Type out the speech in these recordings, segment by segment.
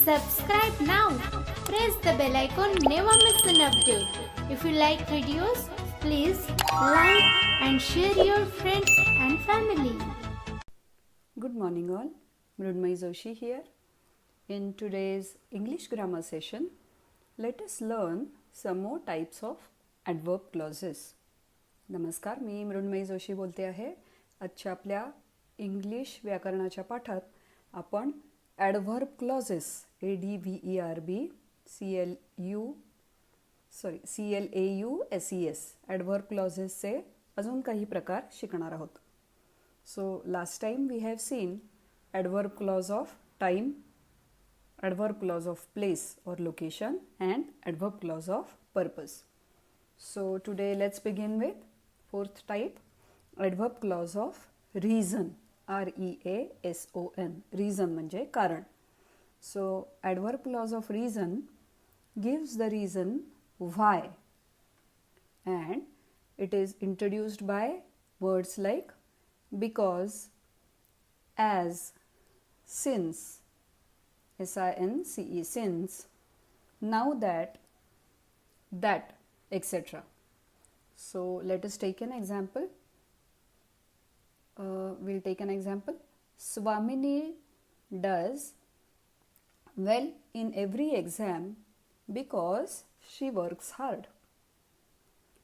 Subscribe now. Press the bell icon. Never miss an update. If you like videos, please like and share your friends and family. Good morning all. Mrunmayi Joshi here. In today's English grammar session, let us learn some more types of adverb clauses. नमस्कार, मी मृण्मयी जोशी बोलते आहे. आजच्या आपल्या English व्याकरणाच्या पाठात आपण adverb clauses ADVERB CLAUSES adverb क्लॉजेसचे अजून काही प्रकार शिकणार आहोत. So last time we have seen adverb clause of time, adverb clause of place or location and adverb clause of purpose. So today let's begin with fourth type, adverb clause of reason. REASON, reason म्हणजे कारण. So adverb clause of reason gives the reason why and it is introduced by words like because, as, since, SINCE, since, now that, etc. So let us take an example. We'll take an example. Swamini does well in every exam because she works hard.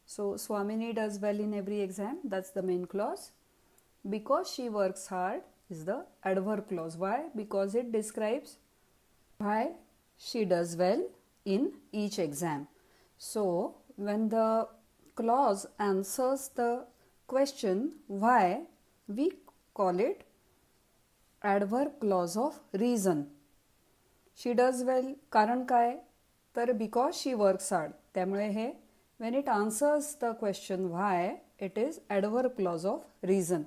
So Swamini does well in every exam, that's the main clause. Because she works hard is the adverb clause. Why? Because it describes why she does well in each exam. So when the clause answers the question why, we call it adverb clause of reason. She does well कारण काय? तर because she works hard. त्यामुळे हे when it answers the question why, it is adverb clause of reason.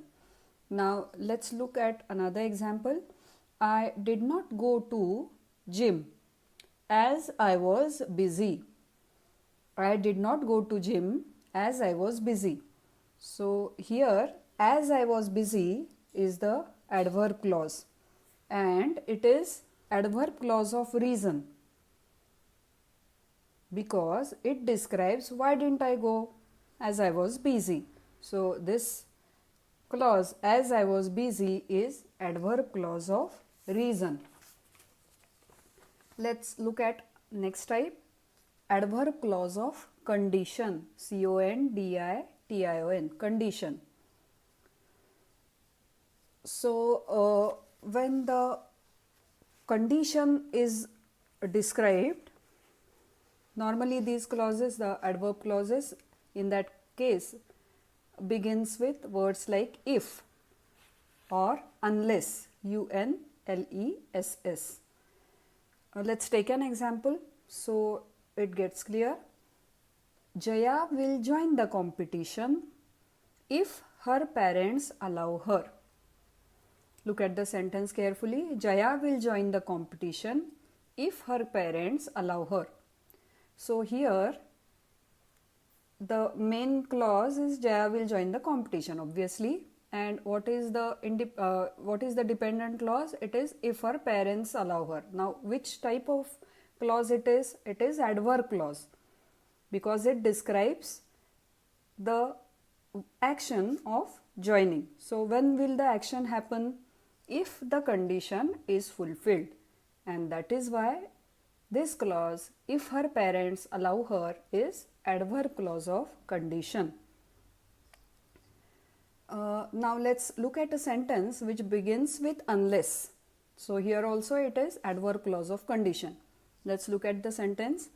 Now let's look at another example. I did not go to gym as I was busy. I did not go to gym as I was busy. So here as I was busy is the adverb clause and it is adverb clause of reason because it describes why didn't I go as I was busy. So this clause as I was busy is adverb clause of reason. Let's look at next type, adverb clause of condition. CONDITION, condition. So when the condition is described, normally these clauses, the adverb clauses in that case begins with words like if or unless, UNLESS. Let's take an example so it gets clear. Jaya will join the competition if her parents allow her. Look at the sentence carefully. Jaya will join the competition if her parents allow her. So here the main clause is Jaya will join the competition obviously, and what is the dependent clause? It is if her parents allow her. Now which type of clause it is? It is adverb clause because it describes the action of joining. So when will the action happen? If the condition is fulfilled, and that is why this clause if her parents allow her is adverb clause of condition. Now let's look at a sentence which begins with unless. So here also it is adverb clause of condition. Let's look at the sentence.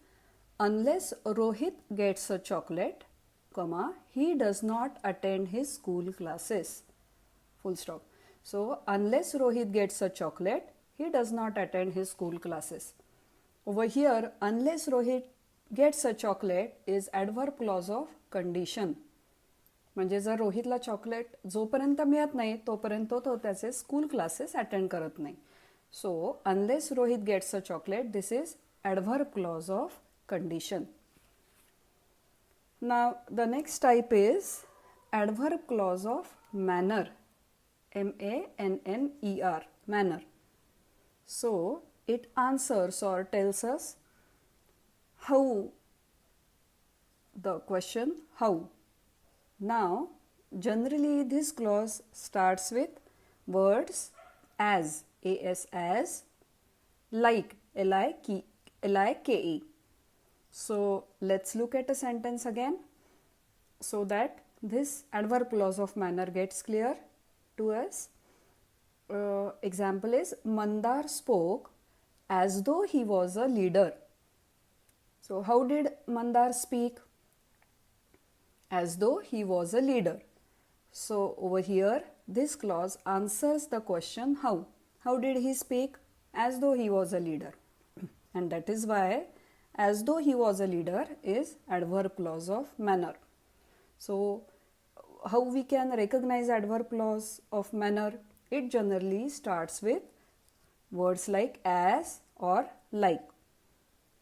Unless Rohit gets a chocolate, he does not attend his school classes. Full stop. So unless Rohit gets a chocolate, he does not attend his school classes. Over here, unless Rohit gets a chocolate is adverb clause of condition. म्हणजे जर रोहितला chocolate जोपर्यंत मिळत नाही तोपर्यंत तो त्याचे school classes attend करत नाही. So unless Rohit gets a chocolate, this is adverb clause of condition. Now the next type is adverb clause of manner. MANNER, manner. So it answers or tells us how, the question how. Now, generally this clause starts with words as, like, like. So, let's look at a sentence again so that this adverb clause of manner gets clear to us. Example is, Mandar spoke as though he was a leader. So, how did Mandar speak? As though he was a leader. So, over here, this clause answers the question how. How did he speak? As though he was a leader. And that is why as though he was a leader is adverb clause of manner. So, how we can recognize adverb clause of manner? It generally starts with words like as or like.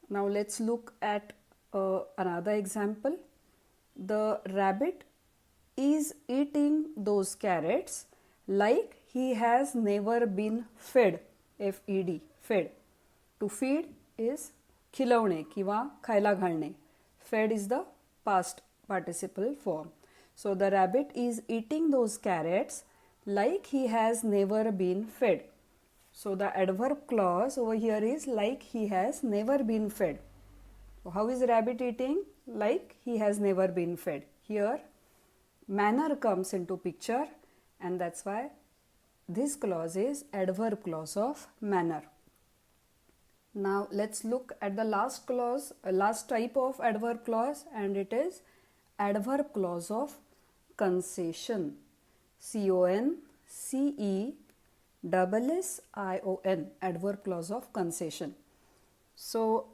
Now, let's look at another example. The rabbit is eating those carrots like he has never been fed. F-E-D, fed. To feed is खिलवणे किंवा खायला घालणे. Fed is the past participle form. So the rabbit is eating those carrots like he has never been fed. So the adverb clause over here is like he has never been fed. So how is rabbit eating? Like he has never been fed. Here manner comes into picture, and that's why this clause is adverb clause of manner. Now let's look at the last clause, last type of adverb clause, and it is adverb clause of concession. C-O-N-C-E-S-S-I-O-N, adverb clause of concession. So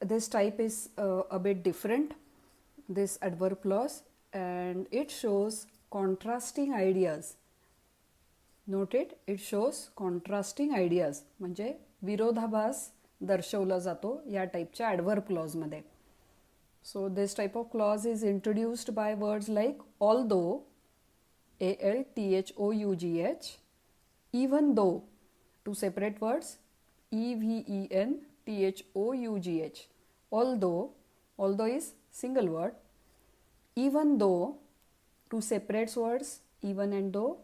this type is a bit different, this adverb clause, and it shows contrasting ideas. Note it, it shows contrasting ideas, म्हणजे विरोधाभास दर्शवला जातो या टाईपच्या adverb clause मध्ये. So this type of clause is introduced by words like although, A-L-T-H-O-U-G-H, even though, two separate words, E-V-E-N-T-H-O-U-G-H. Although is single word. Even though, two separate words, even and though.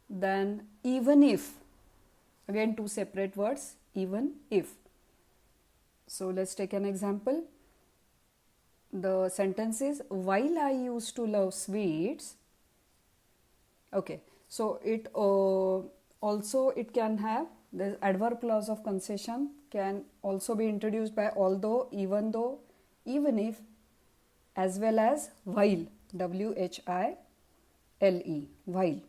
Then even if, again two separate words, even if. So let's take an example. The sentence is, while I used to love sweets. Okay, so it also it can have the adverb clause of concession can also be introduced by although, even though, even if, as well as while, W-H-I-L-E, while.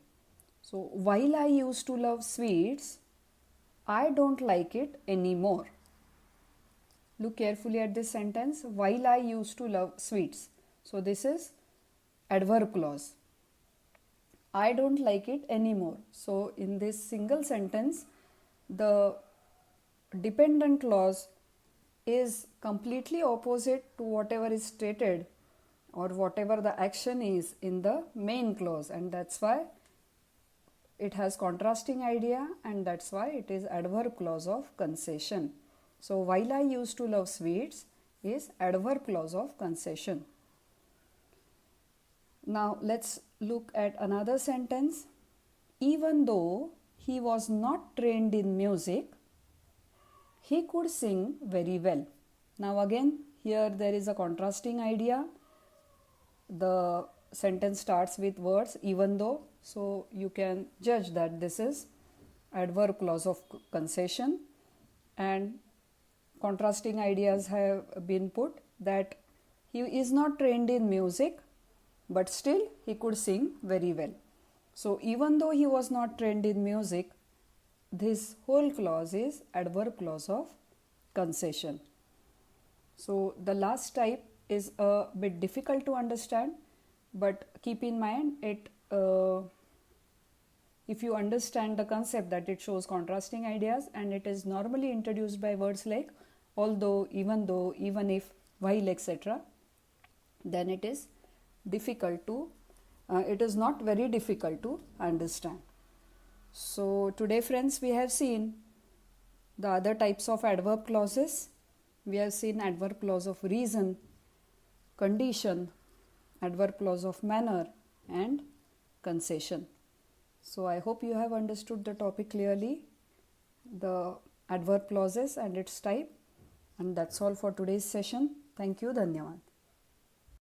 So while I used to love sweets, I don't like it anymore. Look carefully at this sentence, while I used to love sweets. So this is adverb clause. I don't like it anymore. So in this single sentence, the dependent clause is completely opposite to whatever is stated or whatever the action is in the main clause, and that's why it has contrasting idea, and that's why it is adverb clause of concession. So while I used to love sweets is adverb clause of concession. Now let's look at another sentence. Even though he was not trained in music, he could sing very well. Now again here there is a contrasting idea. The sentence starts with words even though, so you can judge that this is adverb clause of concession, and contrasting ideas have been put that he is not trained in music but still he could sing very well. So even though he was not trained in music, this whole clause is adverb clause of concession. So the last type is a bit difficult to understand, but keep in mind it if you understand the concept that it shows contrasting ideas, and it is normally introduced by words like although, even though, even if, while, etc., then it is difficult to it is not very difficult to understand. So today friends, we have seen The other types of adverb clauses, we have seen adverb clause of reason, condition, adverb clause of manner, and concession. So I hope you have understood the topic clearly, the adverb clauses and its type. And that's all for today's session. Thank you. Dhanyavad.